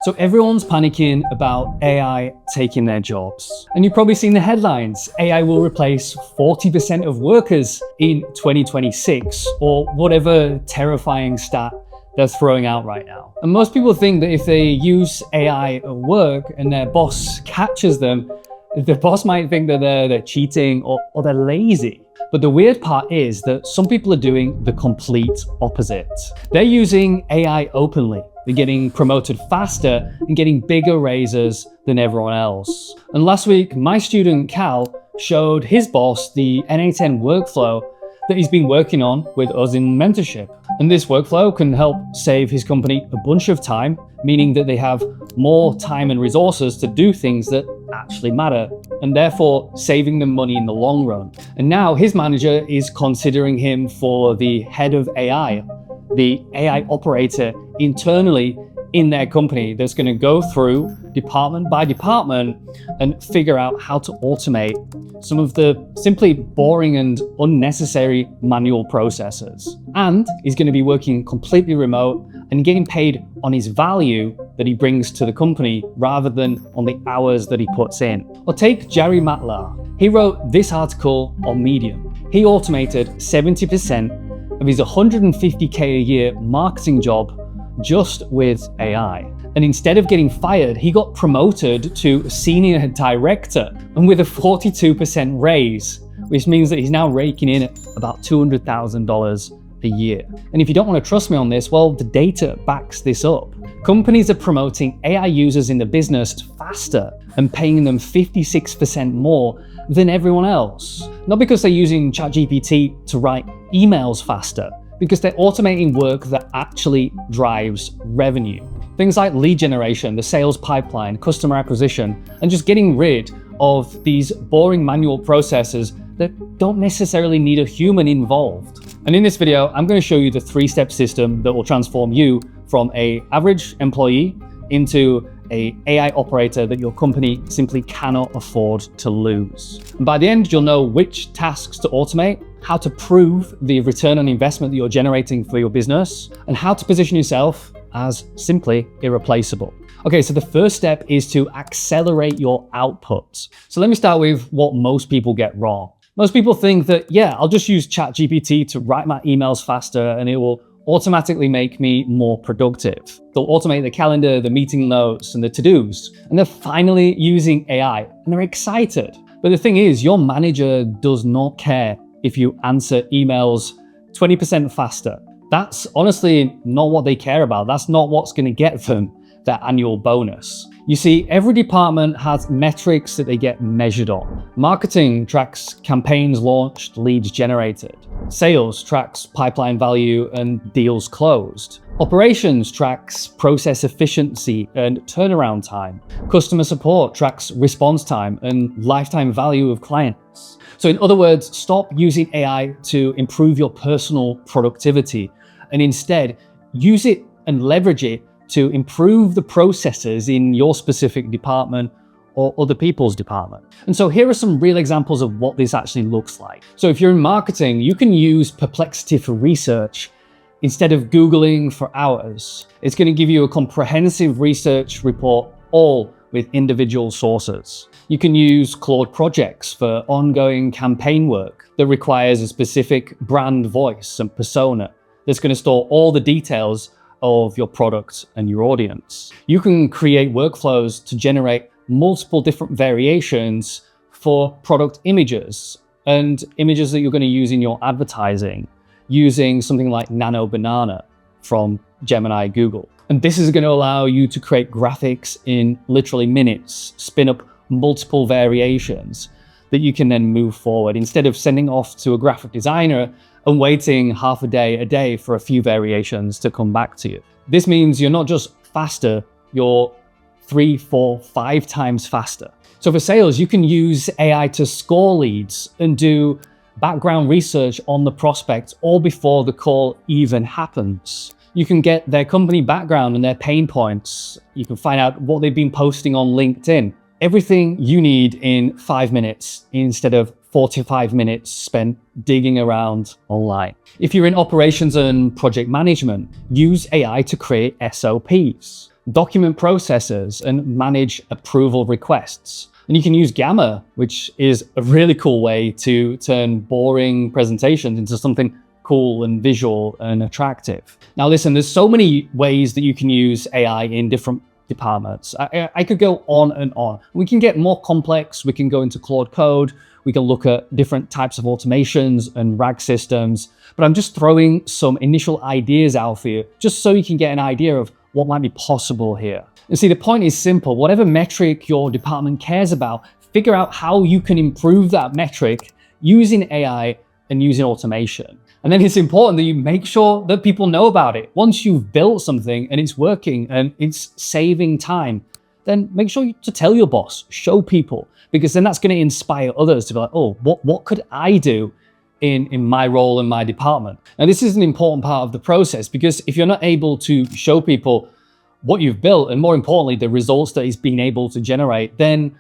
So everyone's panicking about AI taking their jobs. And you've probably seen the headlines. AI will replace 40% of workers in 2026, or whatever terrifying stat they're throwing out right now. And most people think that if they use AI at work and their boss catches them, the boss might think that they're cheating or they're lazy. But the weird part is that some people are doing the complete opposite. They're using AI openly. They're getting promoted faster and getting bigger raises than everyone else. And last week, my student Cal showed his boss the N8N workflow that he's been working on with us in mentorship. And this workflow can help save his company a bunch of time, meaning that they have more time and resources to do things that actually matter, and therefore saving them money in the long run. And now his manager is considering him for the head of AI, the AI operator internally in their company that's going to go through department by department and figure out how to automate some of the simply boring and unnecessary manual processes. And he's going to be working completely remote and getting paid on his value that he brings to the company rather than on the hours that he puts in. Or take Jerry Matlar. He wrote this article on Medium. He automated 70% of his $150K a year marketing job just with AI. And instead of getting fired, he got promoted to senior director and with a 42% raise, which means that he's now raking in at about $200,000 a year. And if you don't want to trust me on this, well, the data backs this up. Companies are promoting AI users in the business faster and paying them 56% more than everyone else. Not because they're using ChatGPT to write emails faster, because they're automating work that actually drives revenue. Things like lead generation, the sales pipeline, customer acquisition, and just getting rid of these boring manual processes that don't necessarily need a human involved. And in this video, I'm going to show you the 3-step system that will transform you from an average employee into an AI operator that your company simply cannot afford to lose. And by the end, you'll know which tasks to automate, how to prove the return on investment that you're generating for your business, and how to position yourself as simply irreplaceable. Okay, so the first step is to accelerate your output. So let me start with what most people get wrong. Most people think that, yeah, I'll just use ChatGPT to write my emails faster and it will automatically make me more productive. They'll automate the calendar, the meeting notes, and the to-dos. And they're finally using AI and they're excited. But the thing is, your manager does not care if you answer emails 20% faster. That's honestly not what they care about. That's not what's going to get them their annual bonus. You see, every department has metrics that they get measured on. Marketing tracks campaigns launched, leads generated. Sales tracks pipeline value and deals closed. Operations tracks process efficiency and turnaround time. Customer support tracks response time and lifetime value of clients. So in other words, stop using AI to improve your personal productivity and instead use it and leverage it to improve the processes in your specific department or other people's department. And so here are some real examples of what this actually looks like. So if you're in marketing, you can use Perplexity for research instead of Googling for hours. It's going to give you a comprehensive research report, all with individual sources. You can use Claude projects for ongoing campaign work that requires a specific brand voice and persona that's going to store all the details of your product and your audience. You can create workflows to generate multiple different variations for product images and images that you're going to use in your advertising using something like Nano Banana from Gemini Google. And this is going to allow you to create graphics in literally minutes, spin up multiple variations that you can then move forward instead of sending off to a graphic designer and waiting half a day for a few variations to come back to you. This means you're not just faster, you're 3, 4, 5 times faster. So for sales, you can use AI to score leads and do background research on the prospect all before the call even happens. You can get their company background and their pain points. You can find out what they've been posting on LinkedIn. Everything you need in 5 minutes instead of 45 minutes spent digging around online. If you're in operations and project management, use AI to create SOPs. document processes, and manage approval requests. And you can use Gamma, which is a really cool way to turn boring presentations into something cool and visual and attractive. Now listen, there's so many ways that you can use AI in different departments. I could go on and on. We can get more complex. We can go into Claude Code. We can look at different types of automations and RAG systems. But I'm just throwing some initial ideas out for you, just so you can get an idea of what might be possible here. And see, the point is simple. Whatever metric your department cares about, figure out how you can improve that metric using AI and using automation. And then it's important that you make sure that people know about it. Once you've built something and it's working and it's saving time, then make sure to tell your boss, show people, because then that's going to inspire others to be like, oh, what could I do in my role in my department? Now, this is an important part of the process, because if you're not able to show people what you've built, and more importantly, the results that it's been able to generate, then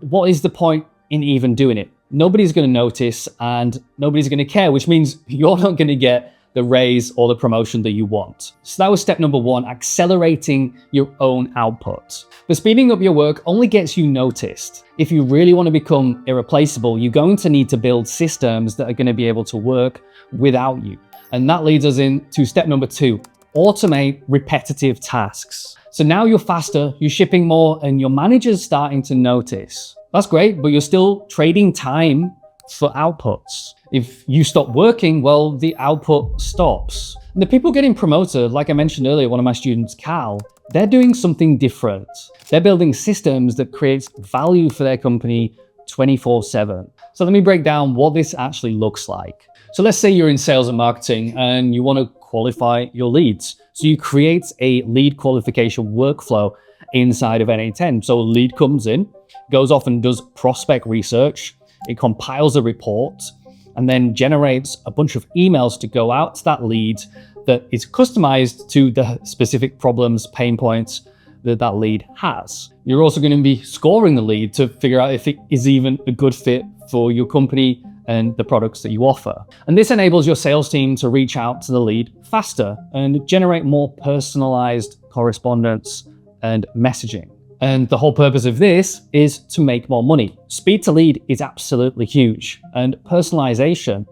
what is the point in even doing it? Nobody's going to notice and nobody's going to care, which means you're not going to get the raise or the promotion that you want. So that was step number one, accelerating your own output. But speeding up your work only gets you noticed. If you really want to become irreplaceable, you're going to need to build systems that are going to be able to work without you. And that leads us into step number two, automate repetitive tasks. So now you're faster, you're shipping more, and your manager's starting to notice. That's great, but you're still trading time for outputs. If you stop working, well, the output stops. And the people getting promoted, like I mentioned earlier, one of my students, Cal, they're doing something different. They're building systems that creates value for their company 24/7. So let me break down what this actually looks like. So let's say you're in sales and marketing and you want to qualify your leads. So you create a lead qualification workflow inside of N8N. So a lead comes in, goes off and does prospect research. It compiles a report and then generates a bunch of emails to go out to that lead that is customized to the specific problems, pain points that that lead has. You're also going to be scoring the lead to figure out if it is even a good fit for your company and the products that you offer. And this enables your sales team to reach out to the lead faster and generate more personalized correspondence and messaging. And the whole purpose of this is to make more money. Speed to lead is absolutely huge, and personalization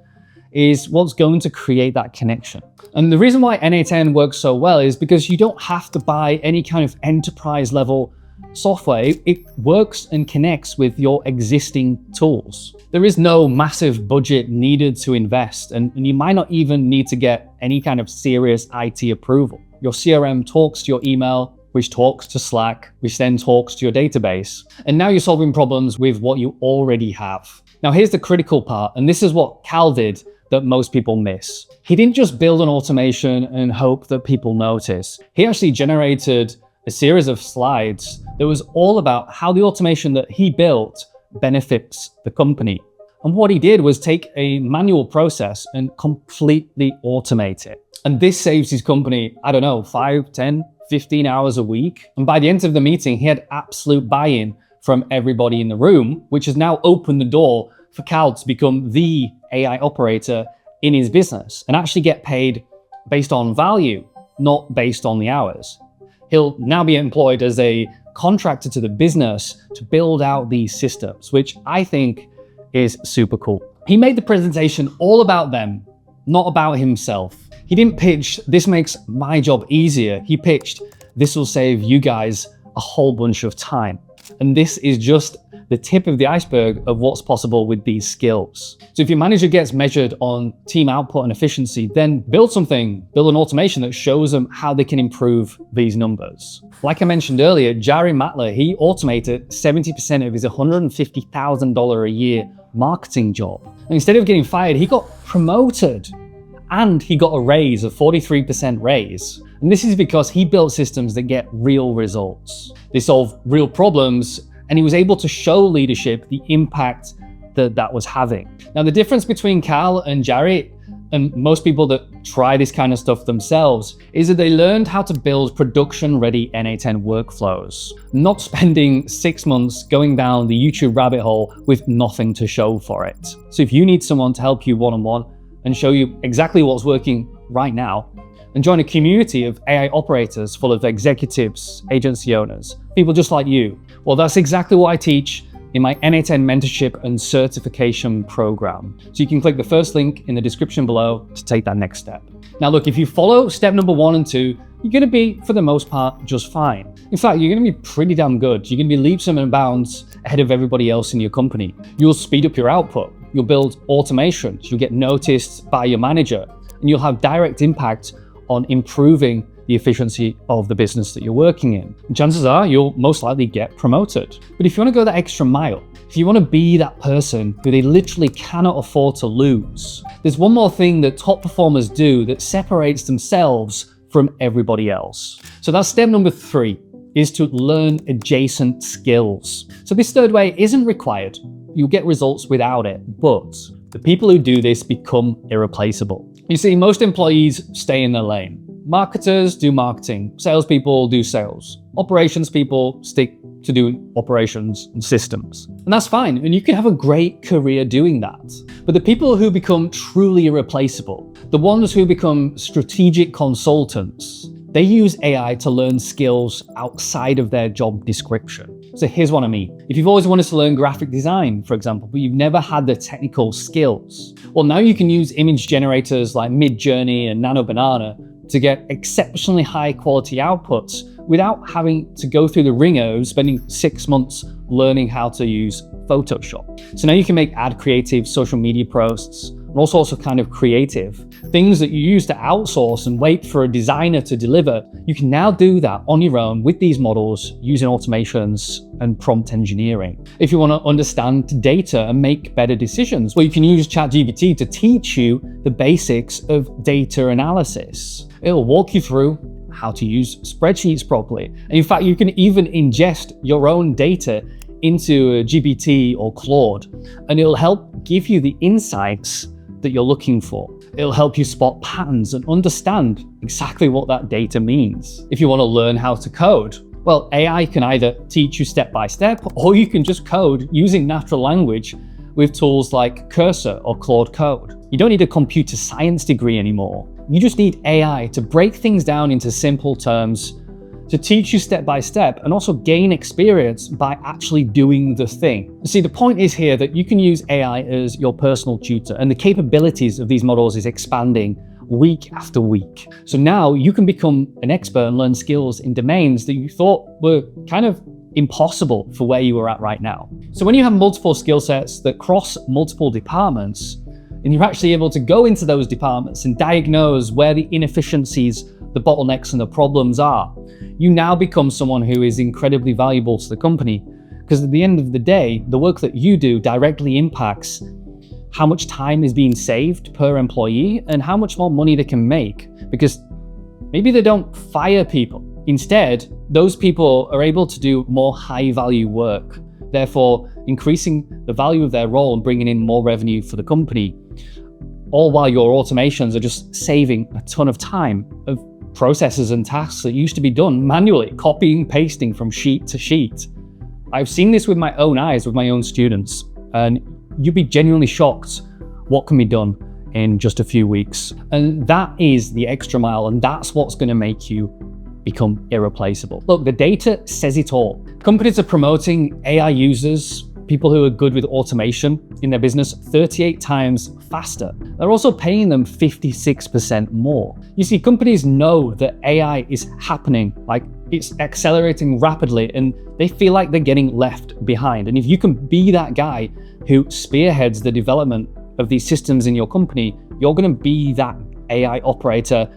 is what's going to create that connection. And the reason why N8N works so well is because you don't have to buy any kind of enterprise level software. It works and connects with your existing tools. There is no massive budget needed to invest, and you might not even need to get any kind of serious IT approval. Your CRM talks to your email, which talks to Slack, which then talks to your database. And now you're solving problems with what you already have. Now here's the critical part, and this is what Cal did that most people miss. He didn't just build an automation and hope that people notice. He actually generated a series of slides that was all about how the automation that he built benefits the company. And what he did was take a manual process and completely automate it. And this saves his company, I don't know, 5, 10, 15 hours a week. And by the end of the meeting, he had absolute buy-in from everybody in the room, which has now opened the door for Cal to become the AI operator in his business and actually get paid based on value, not based on the hours. He'll now be employed as a contractor to the business to build out these systems, which I think is super cool. He made the presentation all about them, not about himself. He didn't pitch, this makes my job easier. He pitched, this will save you guys a whole bunch of time. And this is just the tip of the iceberg of what's possible with these skills. So if your manager gets measured on team output and efficiency, then build an automation that shows them how they can improve these numbers. Like I mentioned earlier, Jari Matler, he automated 70% of his $150,000 a year marketing job. And instead of getting fired, he got promoted. And he got a raise, a 43% raise. And this is because he built systems that get real results. They solve real problems, and he was able to show leadership the impact that was having. Now, the difference between Cal and Jari and most people that try this kind of stuff themselves is that they learned how to build production-ready N8N workflows, not spending 6 months going down the YouTube rabbit hole with nothing to show for it. So if you need someone to help you one-on-one and show you exactly what's working right now, and join a community of AI operators full of executives, agency owners, people just like you. Well, that's exactly what I teach in my N8N mentorship and certification program. So you can click the first link in the description below to take that next step. Now look, if you follow step number 1 and 2, you're gonna be, for the most part, just fine. In fact, you're gonna be pretty damn good. You're gonna be leaps and bounds ahead of everybody else in your company. You'll speed up your output. You'll build automations. You'll get noticed by your manager, and you'll have direct impact on improving the efficiency of the business that you're working in. And chances are you'll most likely get promoted. But if you want to go that extra mile, if you want to be that person who they literally cannot afford to lose, there's one more thing that top performers do that separates themselves from everybody else. So that's step number 3, is to learn adjacent skills. So this third way isn't required. You'll get results without it, but the people who do this become irreplaceable. You see, most employees stay in their lane. Marketers do marketing, salespeople do sales, operations people stick to doing operations and systems. And that's fine, and you can have a great career doing that. But the people who become truly irreplaceable, the ones who become strategic consultants, they use AI to learn skills outside of their job description. So here's what I mean. If you've always wanted to learn graphic design, for example, but you've never had the technical skills, well, now you can use image generators like Midjourney and Nano Banana to get exceptionally high quality outputs without having to go through the ringer of spending 6 months learning how to use Photoshop. So now you can make ad creative social media posts and all sorts of kind of creative things that you used to outsource and wait for a designer to deliver. You can now do that on your own with these models using automations and prompt engineering. If you want to understand data and make better decisions, well, you can use ChatGPT to teach you the basics of data analysis. It'll walk you through how to use spreadsheets properly. And in fact, you can even ingest your own data into a GPT or Claude, and it'll help give you the insights that you're looking for. It'll help you spot patterns and understand exactly what that data means. If you want to learn how to code, well, AI can either teach you step by step, or you can just code using natural language with tools like Cursor or Claude Code. You don't need a computer science degree anymore. You just need AI to break things down into simple terms, to teach you step by step, and also gain experience by actually doing the thing. See, the point is here that you can use AI as your personal tutor, and the capabilities of these models is expanding week after week. So now you can become an expert and learn skills in domains that you thought were kind of impossible for where you were at right now. So when you have multiple skill sets that cross multiple departments, and you're actually able to go into those departments and diagnose where the inefficiencies, the bottlenecks, and the problems are, you now become someone who is incredibly valuable to the company, because at the end of the day, the work that you do directly impacts how much time is being saved per employee and how much more money they can make, because maybe they don't fire people. Instead, those people are able to do more high-value work, therefore increasing the value of their role and bringing in more revenue for the company, all while your automations are just saving a ton of time of processes and tasks that used to be done manually, copying, pasting from sheet to sheet. I've seen this with my own eyes, with my own students, and you'd be genuinely shocked what can be done in just a few weeks. And that is the extra mile, and that's what's going to make you become irreplaceable. Look, the data says it all. Companies are promoting AI users, people who are good with automation in their business, 38 times faster. They're also paying them 56% more. You see, companies know that AI is happening, like it's accelerating rapidly, and they feel like they're getting left behind. And if you can be that guy who spearheads the development of these systems in your company, you're going to be that AI operator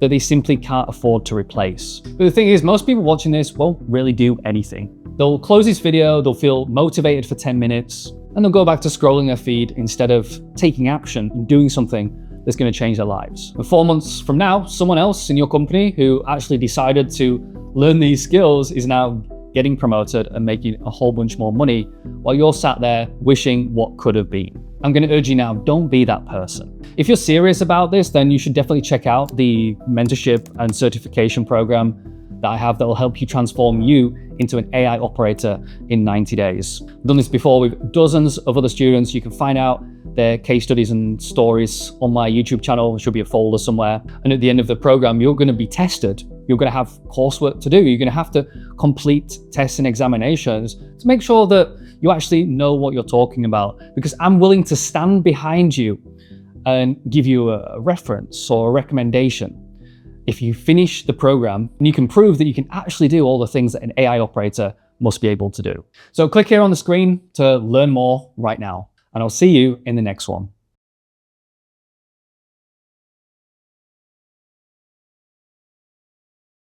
that they simply can't afford to replace. But the thing is, most people watching this won't really do anything. They'll close this video, they'll feel motivated for 10 minutes, and they'll go back to scrolling their feed instead of taking action and doing something that's going to change their lives. And 4 months from now, someone else in your company who actually decided to learn these skills is now getting promoted and making a whole bunch more money while you're sat there wishing what could have been. I'm going to urge you now, don't be that person. If you're serious about this, then you should definitely check out the mentorship and certification program that I have that will help you transform you into an AI operator in 90 days. I've done this before with dozens of other students. You can find out their case studies and stories on my YouTube channel. There should be a folder somewhere. And at the end of the program, you're going to be tested. You're going to have coursework to do. You're going to have to complete tests and examinations to make sure that you actually know what you're talking about, because I'm willing to stand behind you and give you a reference or a recommendation if you finish the program and you can prove that you can actually do all the things that an AI operator must be able to do. So click here on the screen to learn more right now, and I'll see you in the next one.